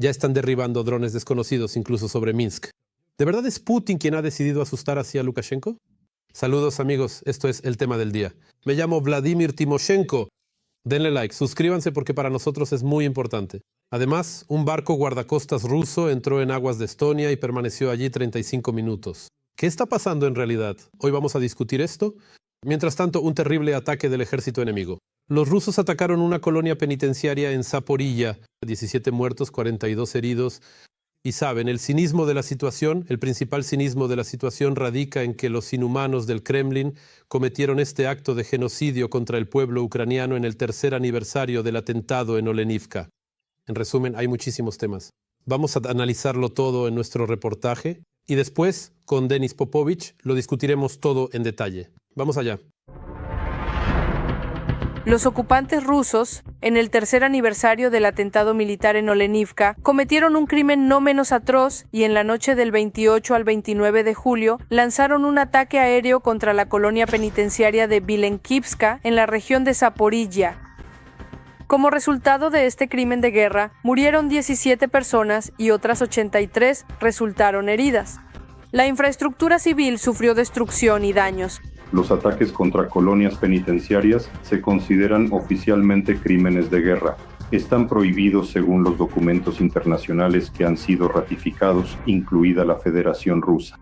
Ya están derribando drones desconocidos incluso sobre Minsk. ¿De verdad es Putin quien ha decidido asustar así a Lukashenko? Saludos amigos, esto es el tema del día. Me llamo Vladimir Timoshenko. Denle like, suscríbanse porque para nosotros es muy importante. Además, un barco guardacostas ruso entró en aguas de Estonia y permaneció allí 35 minutos. ¿Qué está pasando en realidad? Hoy vamos a discutir esto. Mientras tanto, un terrible ataque del ejército enemigo. Los rusos atacaron una colonia penitenciaria en Zaporilla, 17 muertos, 42 heridos. Y saben, el cinismo de la situación, el principal cinismo de la situación radica en que los inhumanos del Kremlin cometieron este acto de genocidio contra el pueblo ucraniano en el tercer aniversario del atentado en Olenivka. En resumen, hay muchísimos temas. Vamos a analizarlo todo en nuestro reportaje y después, con Denis Popovich, lo discutiremos todo en detalle. Vamos allá. Los ocupantes rusos, en el tercer aniversario del atentado militar en Olenivka, cometieron un crimen no menos atroz y en la noche del 28 al 29 de julio lanzaron un ataque aéreo contra la colonia penitenciaria de Vilenkivska en la región de Zaporilla. Como resultado de este crimen de guerra, murieron 17 personas y otras 83 resultaron heridas. La infraestructura civil sufrió destrucción y daños. Los ataques contra colonias penitenciarias se consideran oficialmente crímenes de guerra. Están prohibidos según los documentos internacionales que han sido ratificados, incluida la Federación Rusa.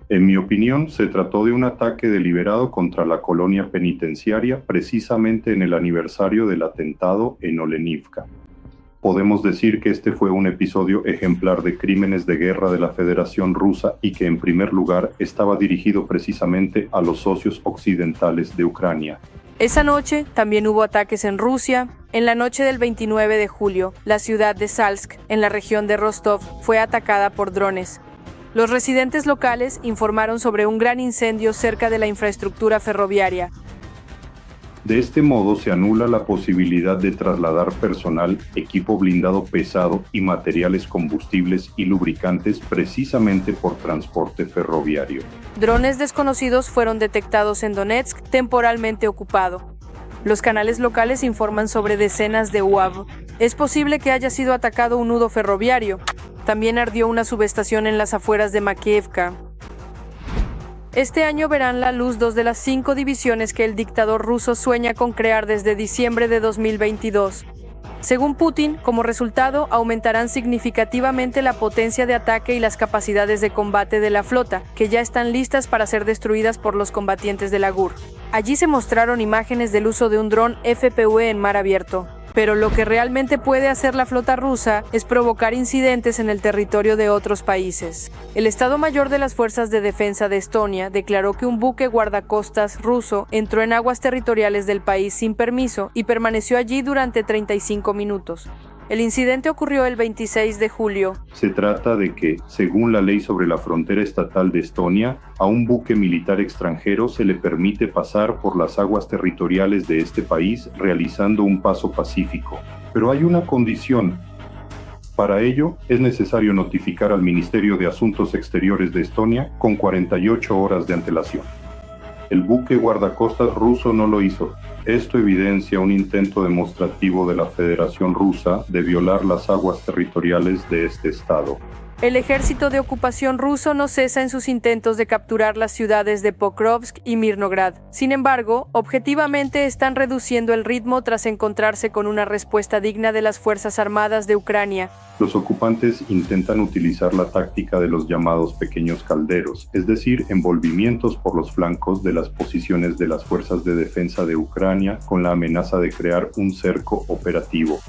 En mi opinión, se trató de un ataque deliberado contra la colonia penitenciaria precisamente en el aniversario del atentado en Olenivka. Podemos decir que este fue un episodio ejemplar de crímenes de guerra de la Federación Rusa y que en primer lugar estaba dirigido precisamente a los socios occidentales de Ucrania. Esa noche también hubo ataques en Rusia. En la noche del 29 de julio, la ciudad de Salsk, en la región de Rostov, fue atacada por drones. Los residentes locales informaron sobre un gran incendio cerca de la infraestructura ferroviaria. De este modo se anula la posibilidad de trasladar personal, equipo blindado pesado y materiales combustibles y lubricantes precisamente por transporte ferroviario. Drones desconocidos fueron detectados en Donetsk, temporalmente ocupado. Los canales locales informan sobre decenas de UAV. Es posible que haya sido atacado un nudo ferroviario. También ardió una subestación en las afueras de Makiivka. Este año verán la luz 2 de las 5 divisiones que el dictador ruso sueña con crear desde diciembre de 2022. Según Putin, como resultado, aumentarán significativamente la potencia de ataque y las capacidades de combate de la flota, que ya están listas para ser destruidas por los combatientes de la GUR. Allí se mostraron imágenes del uso de un dron FPV en mar abierto. Pero lo que realmente puede hacer la flota rusa es provocar incidentes en el territorio de otros países. El Estado Mayor de las Fuerzas de Defensa de Estonia declaró que un buque guardacostas ruso entró en aguas territoriales del país sin permiso y permaneció allí durante 35 minutos. El incidente ocurrió el 26 de julio. Se trata de que, según la ley sobre la frontera estatal de Estonia, a un buque militar extranjero se le permite pasar por las aguas territoriales de este país realizando un paso pacífico. Pero hay una condición. Para ello, es necesario notificar al Ministerio de Asuntos Exteriores de Estonia con 48 horas de antelación. El buque guardacostas ruso no lo hizo. Esto evidencia un intento demostrativo de la Federación Rusa de violar las aguas territoriales de este estado. El ejército de ocupación ruso no cesa en sus intentos de capturar las ciudades de Pokrovsk y Mirnograd. Sin embargo, objetivamente están reduciendo el ritmo tras encontrarse con una respuesta digna de las Fuerzas Armadas de Ucrania. Los ocupantes intentan utilizar la táctica de los llamados pequeños calderos, es decir, envolvimientos por los flancos de las posiciones de las fuerzas de defensa de Ucrania con la amenaza de crear un cerco operativo.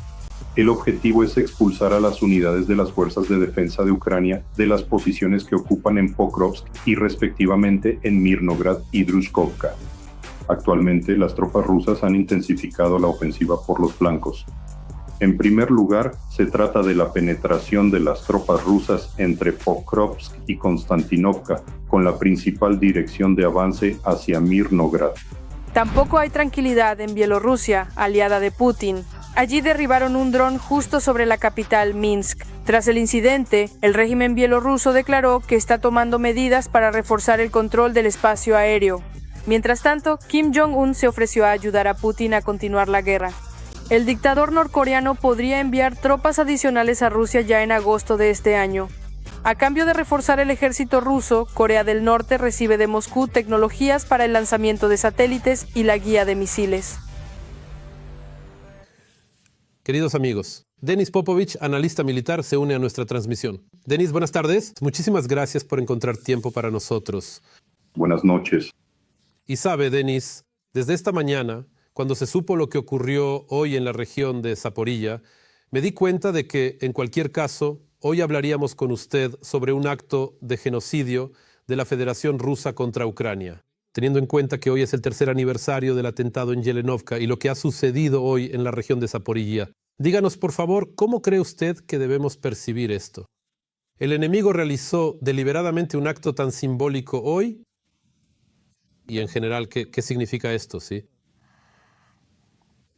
El objetivo es expulsar a las unidades de las fuerzas de defensa de Ucrania de las posiciones que ocupan en Pokrovsk y respectivamente en Mirnograd y Druzhkovka. Actualmente, las tropas rusas han intensificado la ofensiva por los flancos. En primer lugar, se trata de la penetración de las tropas rusas entre Pokrovsk y Konstantinovka, con la principal dirección de avance hacia Mirnograd. Tampoco hay tranquilidad en Bielorrusia, aliada de Putin. Allí derribaron un dron justo sobre la capital, Minsk. Tras el incidente, el régimen bielorruso declaró que está tomando medidas para reforzar el control del espacio aéreo. Mientras tanto, Kim Jong-un se ofreció a ayudar a Putin a continuar la guerra. El dictador norcoreano podría enviar tropas adicionales a Rusia ya en agosto de este año. A cambio de reforzar el ejército ruso, Corea del Norte recibe de Moscú tecnologías para el lanzamiento de satélites y la guía de misiles. Queridos amigos, Denis Popovich, analista militar, se une a nuestra transmisión. Denis, buenas tardes. Muchísimas gracias por encontrar tiempo para nosotros. Buenas noches. Y sabe, Denis, desde esta mañana, cuando se supo lo que ocurrió hoy en la región de Zaporilla, me di cuenta de que, en cualquier caso, hoy hablaríamos con usted sobre un acto de genocidio de la Federación Rusa contra Ucrania, teniendo en cuenta que hoy es el tercer aniversario del atentado en Yelenovka y lo que ha sucedido hoy en la región de Zaporilla. Díganos, por favor, ¿cómo cree usted que debemos percibir esto? ¿El enemigo realizó deliberadamente un acto tan simbólico hoy? Y en general, ¿qué significa esto, sí?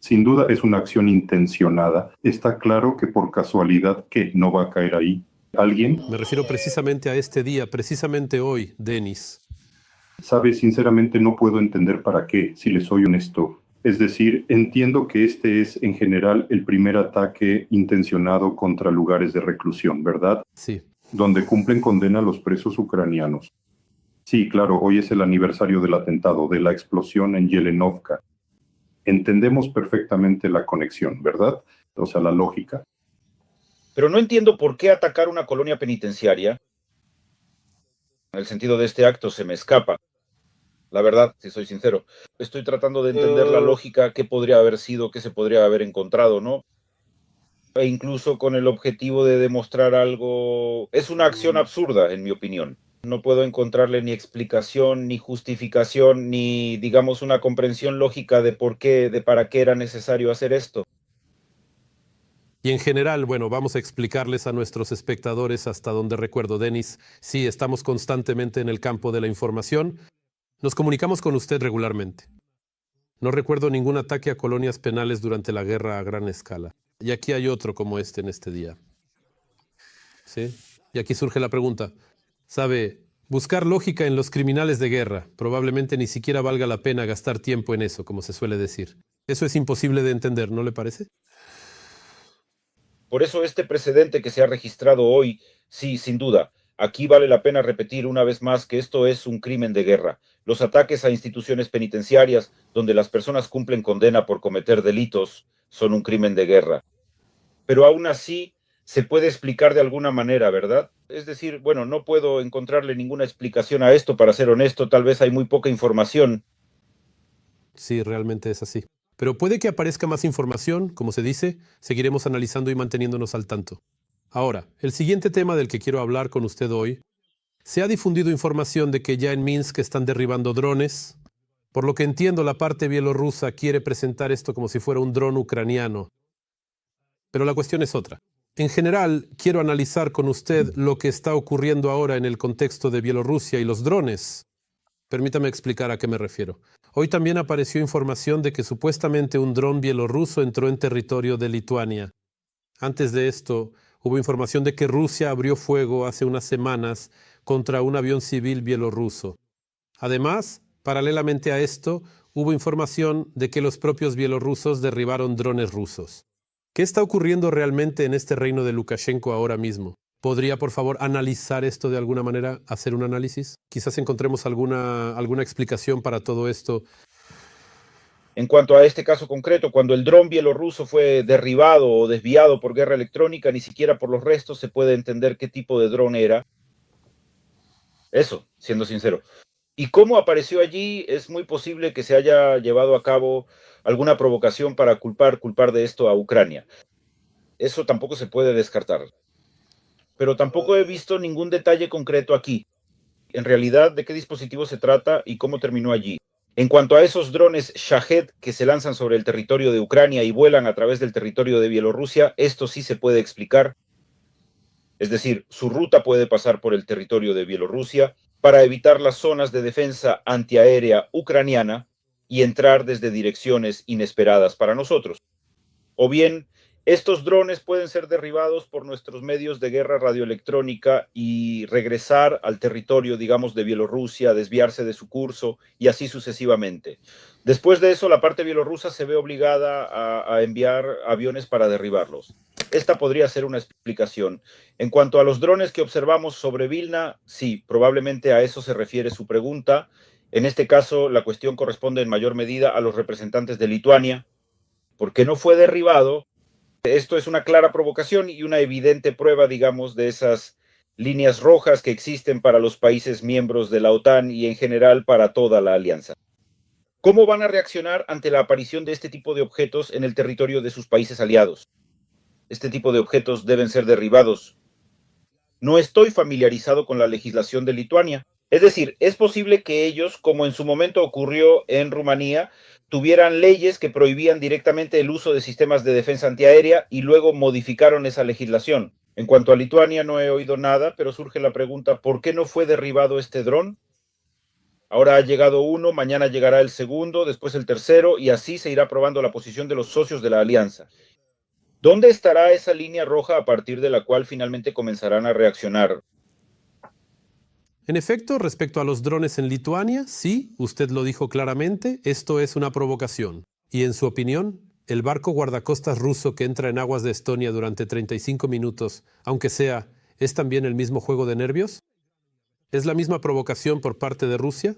Sin duda es una acción intencionada. Está claro que por casualidad que no va a caer ahí alguien. Me refiero precisamente a este día, precisamente hoy, Denis. Sabe, sinceramente no puedo entender para qué, si le soy honesto. Es decir, entiendo que este es en general el primer ataque intencionado contra lugares de reclusión, ¿verdad? Sí. Donde cumplen condena los presos ucranianos. Sí, claro, hoy es el aniversario del atentado, de la explosión en Yelenovka. Entendemos perfectamente la conexión, ¿verdad? O sea, la lógica. Pero no entiendo por qué atacar una colonia penitenciaria. El sentido de este acto se me escapa. La verdad, si soy sincero, estoy tratando de entender la lógica, qué podría haber sido, qué se podría haber encontrado, ¿no? E incluso con el objetivo de demostrar algo. Es una acción absurda, en mi opinión. No puedo encontrarle ni explicación, ni justificación, ni, digamos, una comprensión lógica de por qué, de para qué era necesario hacer esto. Y en general, bueno, vamos a explicarles a nuestros espectadores hasta donde recuerdo, Denis. Sí, estamos constantemente en el campo de la información. Nos comunicamos con usted regularmente. No recuerdo ningún ataque a colonias penales durante la guerra a gran escala. Y aquí hay otro como este en este día. ¿Sí? Y aquí surge la pregunta. ¿Sabe? Buscar lógica en los criminales de guerra. Probablemente ni siquiera valga la pena gastar tiempo en eso, como se suele decir. Eso es imposible de entender, ¿no le parece? Por eso este precedente que se ha registrado hoy, sí, sin duda. Aquí vale la pena repetir una vez más que esto es un crimen de guerra. Los ataques a instituciones penitenciarias, donde las personas cumplen condena por cometer delitos, son un crimen de guerra. Pero aún así se puede explicar de alguna manera, ¿verdad? Es decir, bueno, no puedo encontrarle ninguna explicación a esto, para ser honesto, tal vez hay muy poca información. Sí, realmente es así. Pero puede que aparezca más información, como se dice, seguiremos analizando y manteniéndonos al tanto. Ahora, el siguiente tema del que quiero hablar con usted hoy. Se ha difundido información de que ya en Minsk están derribando drones. Por lo que entiendo, la parte bielorrusa quiere presentar esto como si fuera un dron ucraniano. Pero la cuestión es otra. En general, quiero analizar con usted lo que está ocurriendo ahora en el contexto de Bielorrusia y los drones. Permítame explicar a qué me refiero. Hoy también apareció información de que supuestamente un dron bielorruso entró en territorio de Lituania. Antes de esto, hubo información de que Rusia abrió fuego hace unas semanas contra un avión civil bielorruso. Además, paralelamente a esto, hubo información de que los propios bielorrusos derribaron drones rusos. ¿Qué está ocurriendo realmente en este reino de Lukashenko ahora mismo? ¿Podría, por favor, analizar esto de alguna manera, hacer un análisis? Quizás encontremos alguna explicación para todo esto. En cuanto a este caso concreto, cuando el dron bielorruso fue derribado o desviado por guerra electrónica, ni siquiera por los restos se puede entender qué tipo de dron era. Eso, siendo sincero. Y cómo apareció allí, es muy posible que se haya llevado a cabo alguna provocación para culpar de esto a Ucrania. Eso tampoco se puede descartar. Pero tampoco he visto ningún detalle concreto aquí. En realidad, de qué dispositivo se trata y cómo terminó allí. En cuanto a esos drones Shahed que se lanzan sobre el territorio de Ucrania y vuelan a través del territorio de Bielorrusia, esto sí se puede explicar. Es decir, su ruta puede pasar por el territorio de Bielorrusia para evitar las zonas de defensa antiaérea ucraniana y entrar desde direcciones inesperadas para nosotros. O bien, Estos drones pueden ser derribados por nuestros medios de guerra radioelectrónica y regresar al territorio, digamos, de Bielorrusia, desviarse de su curso y así sucesivamente. Después de eso, la parte bielorrusa se ve obligada a enviar aviones para derribarlos. Esta podría ser una explicación. En cuanto a los drones que observamos sobre Vilna, sí, probablemente a eso se refiere su pregunta. En este caso, la cuestión corresponde en mayor medida a los representantes de Lituania, porque no fue derribado. Esto es una clara provocación y una evidente prueba, digamos, de esas líneas rojas que existen para los países miembros de la OTAN y en general para toda la alianza. ¿Cómo van a reaccionar ante la aparición de este tipo de objetos en el territorio de sus países aliados? Este tipo de objetos deben ser derribados. No estoy familiarizado con la legislación de Lituania. Es decir, es posible que ellos, como en su momento ocurrió en Rumanía, tuvieran leyes que prohibían directamente el uso de sistemas de defensa antiaérea y luego modificaron esa legislación. En cuanto a Lituania no he oído nada, pero surge la pregunta, ¿por qué no fue derribado este dron? Ahora ha llegado uno, mañana llegará el segundo, después el tercero, y así se irá probando la posición de los socios de la alianza. ¿Dónde estará esa línea roja a partir de la cual finalmente comenzarán a reaccionar? En efecto, respecto a los drones en Lituania, sí, usted lo dijo claramente, esto es una provocación. Y en su opinión, el barco guardacostas ruso que entra en aguas de Estonia durante 35 minutos, aunque sea, ¿es también el mismo juego de nervios? ¿Es la misma provocación por parte de Rusia?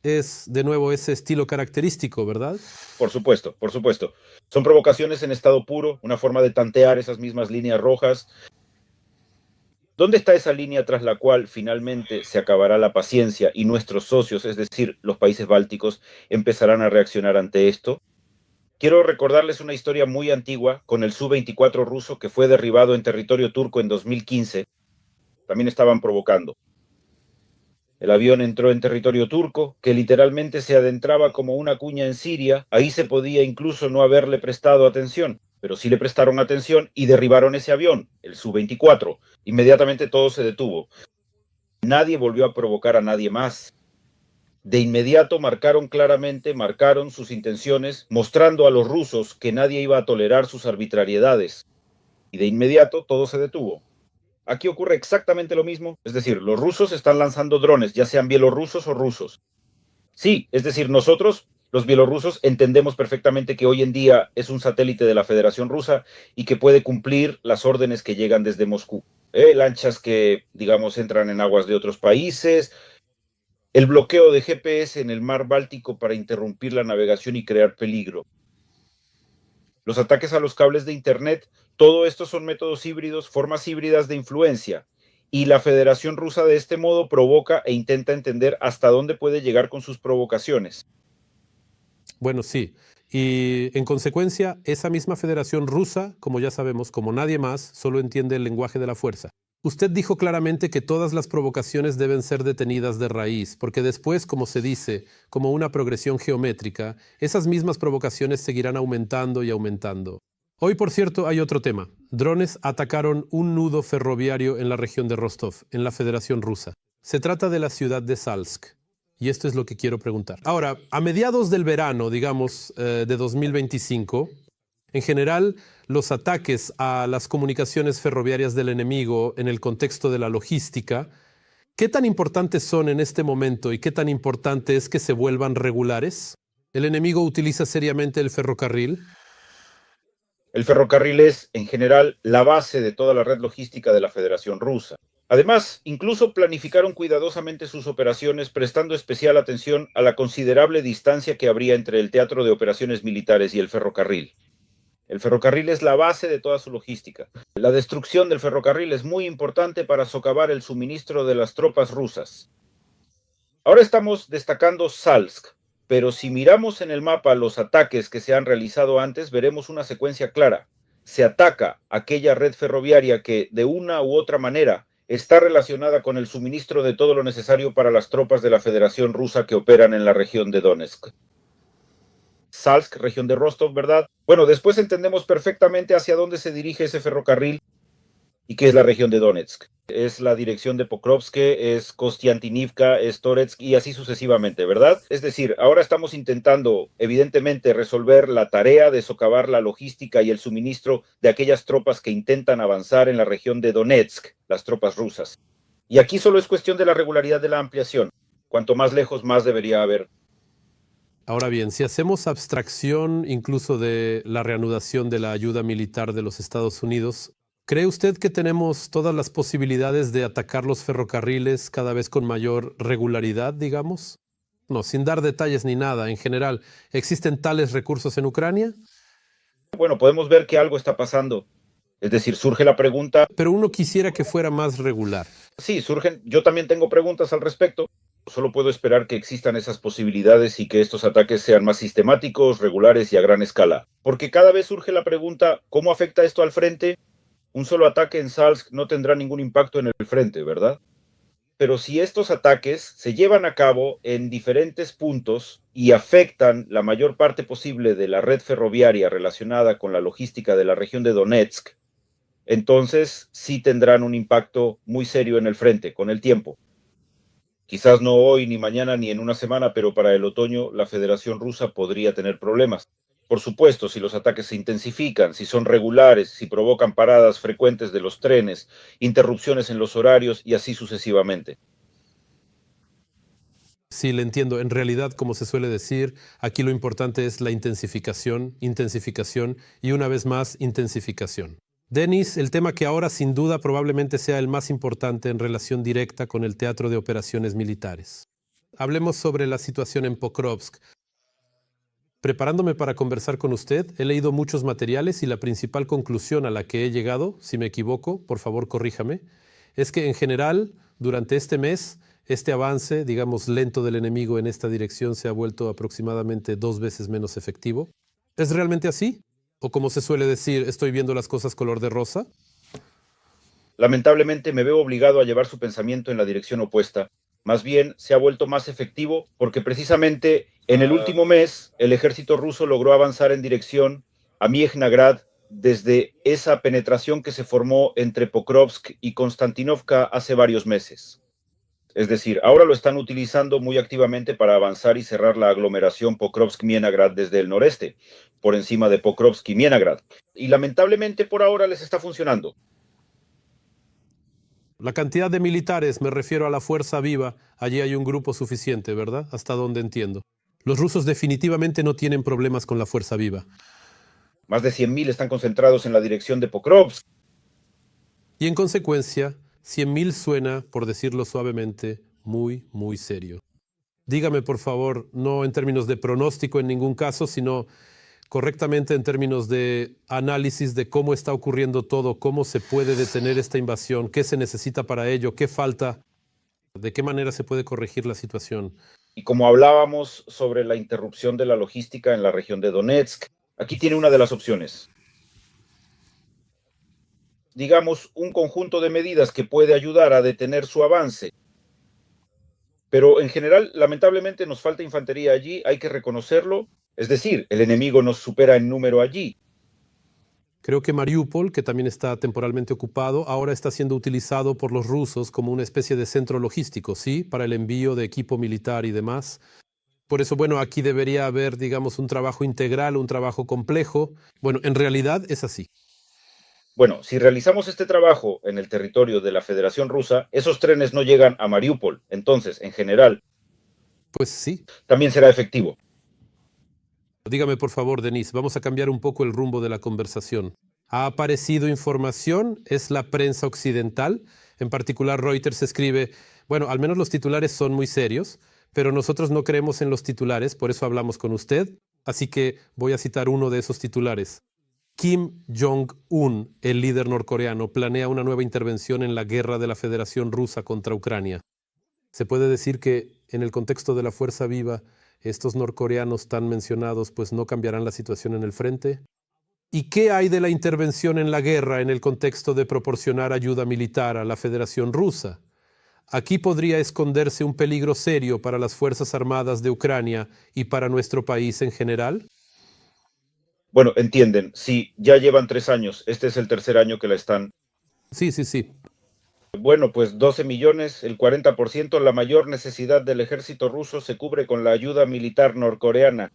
Es, de nuevo, ese estilo característico, ¿verdad? Por supuesto, por supuesto. Son provocaciones en estado puro, una forma de tantear esas mismas líneas rojas. ¿Dónde está esa línea tras la cual finalmente se acabará la paciencia y nuestros socios, es decir, los países bálticos, empezarán a reaccionar ante esto? Quiero recordarles una historia muy antigua con el Su-24 ruso que fue derribado en territorio turco en 2015. También estaban provocando. El avión entró en territorio turco, que literalmente se adentraba como una cuña en Siria. Ahí se podía incluso no haberle prestado atención, pero sí le prestaron atención y derribaron ese avión, el Su-24. Inmediatamente todo se detuvo. Nadie volvió a provocar a nadie más. De inmediato marcaron sus intenciones, mostrando a los rusos que nadie iba a tolerar sus arbitrariedades. Y de inmediato todo se detuvo. Aquí ocurre exactamente lo mismo, es decir, los rusos están lanzando drones, ya sean bielorrusos o rusos. Sí, es decir, nosotros, los bielorrusos, entendemos perfectamente que hoy en día es un satélite de la Federación Rusa y que puede cumplir las órdenes que llegan desde Moscú. Lanchas que, digamos, entran en aguas de otros países, el bloqueo de GPS en el mar Báltico para interrumpir la navegación y crear peligro. Los ataques a los cables de Internet, todo esto son métodos híbridos, formas híbridas de influencia. Y la Federación Rusa de este modo provoca e intenta entender hasta dónde puede llegar con sus provocaciones. Bueno, sí. Y en consecuencia, esa misma Federación Rusa, como ya sabemos, como nadie más, solo entiende el lenguaje de la fuerza. Usted dijo claramente que todas las provocaciones deben ser detenidas de raíz, porque después, como se dice, como una progresión geométrica, esas mismas provocaciones seguirán aumentando y aumentando. Hoy, por cierto, hay otro tema. Drones atacaron un nudo ferroviario en la región de Rostov, en la Federación Rusa. Se trata de la ciudad de Salsk. Y esto es lo que quiero preguntar. Ahora, a mediados del verano, digamos, de 2025, en general, los ataques a las comunicaciones ferroviarias del enemigo en el contexto de la logística, ¿qué tan importantes son en este momento y qué tan importante es que se vuelvan regulares? ¿El enemigo utiliza seriamente el ferrocarril? El ferrocarril es, en general, la base de toda la red logística de la Federación Rusa. Además, incluso planificaron cuidadosamente sus operaciones, prestando especial atención a la considerable distancia que habría entre el teatro de operaciones militares y el ferrocarril. El ferrocarril es la base de toda su logística. La destrucción del ferrocarril es muy importante para socavar el suministro de las tropas rusas. Ahora estamos destacando Salsk, pero si miramos en el mapa los ataques que se han realizado antes, veremos una secuencia clara. Se ataca aquella red ferroviaria que, de una u otra manera, está relacionada con el suministro de todo lo necesario para las tropas de la Federación Rusa que operan en la región de Donetsk. Salsk, región de Rostov, ¿verdad? Bueno, después entendemos perfectamente hacia dónde se dirige ese ferrocarril ¿Y qué es la región de Donetsk? Es la dirección de Pokrovsk, es Kostiantynivka, es Toretsk y así sucesivamente, ¿verdad? Es decir, ahora estamos intentando, evidentemente, resolver la tarea de socavar la logística y el suministro de aquellas tropas que intentan avanzar en la región de Donetsk, las tropas rusas. Y aquí solo es cuestión de la regularidad de la ampliación. Cuanto más lejos, más debería haber. Ahora bien, si hacemos abstracción incluso de la reanudación de la ayuda militar de los Estados Unidos, ¿cree usted que tenemos todas las posibilidades de atacar los ferrocarriles cada vez con mayor regularidad, digamos? No, sin dar detalles ni nada, en general, ¿existen tales recursos en Ucrania? Bueno, podemos ver que algo está pasando. Es decir, surge la pregunta. Pero uno quisiera que fuera más regular. Sí, surgen. Yo también tengo preguntas al respecto. Solo puedo esperar que existan esas posibilidades y que estos ataques sean más sistemáticos, regulares y a gran escala. Porque cada vez surge la pregunta, ¿cómo afecta esto al frente? Un solo ataque en Salsk no tendrá ningún impacto en el frente, ¿verdad? Pero si estos ataques se llevan a cabo en diferentes puntos y afectan la mayor parte posible de la red ferroviaria relacionada con la logística de la región de Donetsk, entonces sí tendrán un impacto muy serio en el frente con el tiempo. Quizás no hoy, ni mañana, ni en una semana, pero para el otoño la Federación Rusa podría tener problemas. Por supuesto, si los ataques se intensifican, si son regulares, si provocan paradas frecuentes de los trenes, interrupciones en los horarios y así sucesivamente. Sí, le entiendo. En realidad, como se suele decir, aquí lo importante es la intensificación, intensificación y una vez más intensificación. Denis, el tema que ahora sin duda probablemente sea el más importante en relación directa con el teatro de operaciones militares. Hablemos sobre la situación en Pokrovsk. Preparándome para conversar con usted, he leído muchos materiales y la principal conclusión a la que he llegado, si me equivoco, por favor corríjame, es que en general, durante este mes, este avance, digamos, lento del enemigo en esta dirección se ha vuelto aproximadamente 2 veces menos efectivo. ¿Es realmente así? O como se suele decir, ¿estoy viendo las cosas color de rosa? Lamentablemente me veo obligado a llevar su pensamiento en la dirección opuesta. Más bien, se ha vuelto más efectivo porque precisamente en el último mes el ejército ruso logró avanzar en dirección a Miehnograd desde esa penetración que se formó entre Pokrovsk y Konstantinovka hace varios meses. Es decir, ahora lo están utilizando muy activamente para avanzar y cerrar la aglomeración Pokrovsk-Miehnograd desde el noreste, por encima de Pokrovsk y Miehnograd. Y lamentablemente por ahora les está funcionando. La cantidad de militares, me refiero a la fuerza viva, allí hay un grupo suficiente, ¿verdad? Hasta donde entiendo. Los rusos definitivamente no tienen problemas con la fuerza viva. Más de 100.000 están concentrados en la dirección de Pokrovsk. Y en consecuencia, 100.000 suena, por decirlo suavemente, muy, muy serio. Dígame, por favor, no en términos de pronóstico en ningún caso, sino correctamente en términos de análisis de cómo está ocurriendo todo, cómo se puede detener esta invasión, qué se necesita para ello, qué falta, de qué manera se puede corregir la situación. Y como hablábamos sobre la interrupción de la logística en la región de Donetsk, aquí tiene una de las opciones. Digamos, un conjunto de medidas que puede ayudar a detener su avance. Pero en general, lamentablemente, nos falta infantería allí, hay que reconocerlo. Es decir, el enemigo nos supera en número allí. Creo que Mariupol, que también está temporalmente ocupado, ahora está siendo utilizado por los rusos como una especie de centro logístico, ¿sí? Para el envío de equipo militar y demás. Por eso, bueno, aquí debería haber, digamos, un trabajo integral, un trabajo complejo. Bueno, en realidad es así. Bueno, si realizamos este trabajo en el territorio de la Federación Rusa, esos trenes no llegan a Mariupol. Entonces, en general, pues sí. También será efectivo. Dígame, por favor, Denise, vamos a cambiar un poco el rumbo de la conversación. ¿Ha aparecido información? ¿Es la prensa occidental? En particular, Reuters escribe, bueno, al menos los titulares son muy serios, pero nosotros no creemos en los titulares, por eso hablamos con usted. Así que voy a citar uno de esos titulares. Kim Jong-un, el líder norcoreano, planea una nueva intervención en la guerra de la Federación Rusa contra Ucrania. Se puede decir que, en el contexto de la fuerza viva, estos norcoreanos tan mencionados pues no cambiarán la situación en el frente. ¿Y qué hay de la intervención en la guerra en el contexto de proporcionar ayuda militar a la Federación Rusa? Aquí podría esconderse un peligro serio para las Fuerzas Armadas de Ucrania y para nuestro país en general. Bueno, entienden, sí, ya llevan 3 años, este es el tercer año que la están Sí, sí, sí. Bueno, pues 12 millones, el 40%, la mayor necesidad del ejército ruso se cubre con la ayuda militar norcoreana.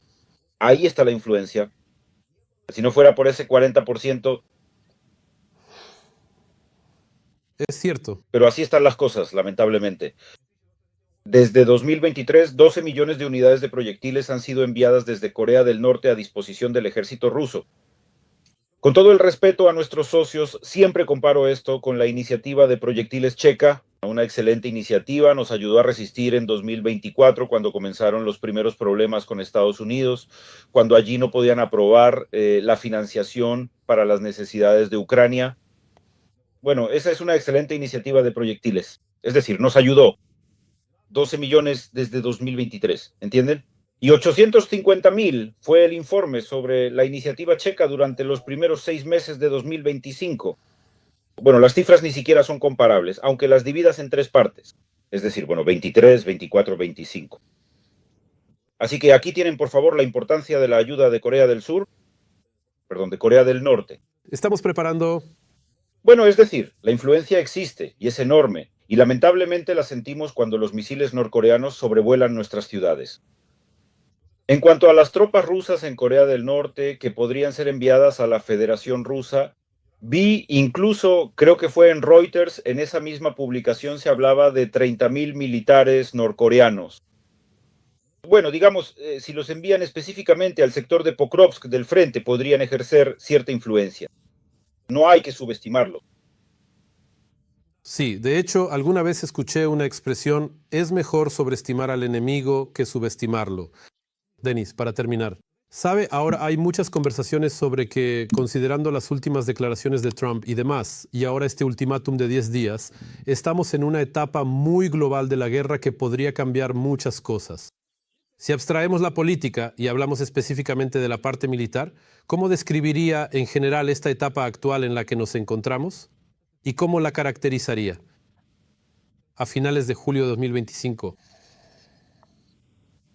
Ahí está la influencia. Si no fuera por ese 40%, Es cierto. pero así están las cosas, lamentablemente. Desde 2023, 12 millones de unidades de proyectiles han sido enviadas desde Corea del Norte a disposición del ejército ruso. Con todo el respeto a nuestros socios, siempre comparo esto con la iniciativa de proyectiles checa, una excelente iniciativa, nos ayudó a resistir en 2024 cuando comenzaron los primeros problemas con Estados Unidos, cuando allí no podían aprobar la financiación para las necesidades de Ucrania. Bueno, esa es una excelente iniciativa de proyectiles, es decir, nos ayudó. 12 millones desde 2023, ¿entienden? Y 850,000 fue el informe sobre la iniciativa checa durante los primeros 6 meses de 2025. Bueno, las cifras ni siquiera son comparables, aunque las dividas en 3 partes. Es decir, bueno, 23, 24, 25. Así que aquí tienen, por favor, la importancia de la ayuda de Corea del Sur, perdón, de Corea del Norte. Estamos preparando... Bueno, es decir, la influencia existe y es enorme, y lamentablemente la sentimos cuando los misiles norcoreanos sobrevuelan nuestras ciudades. En cuanto a las tropas rusas en Corea del Norte que podrían ser enviadas a la Federación Rusa, vi incluso, creo que fue en Reuters, en esa misma publicación se hablaba de 30,000 militares norcoreanos. Bueno, digamos, si los envían específicamente al sector de Pokrovsk del frente, podrían ejercer cierta influencia. No hay que subestimarlo. Sí, de hecho, alguna vez escuché una expresión, es mejor sobreestimar al enemigo que subestimarlo. Denis, para terminar, ¿sabe? Ahora hay muchas conversaciones sobre que, considerando las últimas declaraciones de Trump y demás, y ahora este ultimátum de 10 días, estamos en una etapa muy global de la guerra que podría cambiar muchas cosas. Si abstraemos la política y hablamos específicamente de la parte militar, ¿cómo describiría en general esta etapa actual en la que nos encontramos? ¿Y cómo la caracterizaría? A finales de julio de 2025.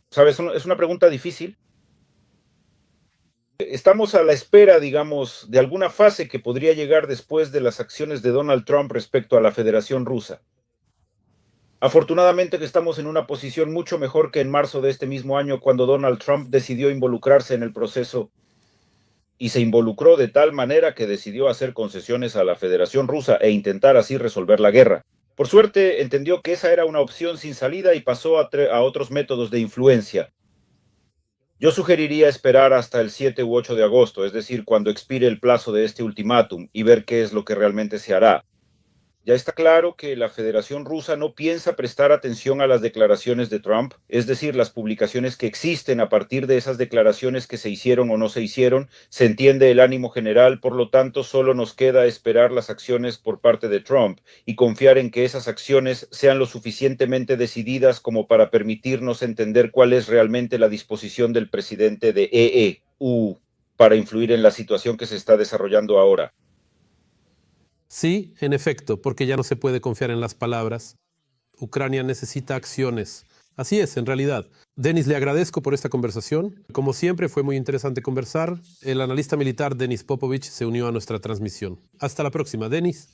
¿Sabes? Es una pregunta difícil. Estamos a la espera, digamos, de alguna fase que podría llegar después de las acciones de Donald Trump respecto a la Federación Rusa. Afortunadamente que estamos en una posición mucho mejor que en marzo de este mismo año, cuando Donald Trump decidió involucrarse en el proceso y se involucró de tal manera que decidió hacer concesiones a la Federación Rusa e intentar así resolver la guerra. Por suerte, entendió que esa era una opción sin salida y pasó a otros métodos de influencia. Yo sugeriría esperar hasta el 7 u 8 de agosto, es decir, cuando expire el plazo de este ultimátum, y ver qué es lo que realmente se hará. Ya está claro que la Federación Rusa no piensa prestar atención a las declaraciones de Trump, es decir, las publicaciones que existen a partir de esas declaraciones que se hicieron o no se hicieron. Se entiende el ánimo general, por lo tanto, solo nos queda esperar las acciones por parte de Trump y confiar en que esas acciones sean lo suficientemente decididas como para permitirnos entender cuál es realmente la disposición del presidente de EU para influir en la situación que se está desarrollando ahora. Sí, en efecto, porque ya no se puede confiar en las palabras. Ucrania necesita acciones. Así es, en realidad. Denis, le agradezco por esta conversación. Como siempre, fue muy interesante conversar. El analista militar Denis Popovich se unió a nuestra transmisión. Hasta la próxima, Denis.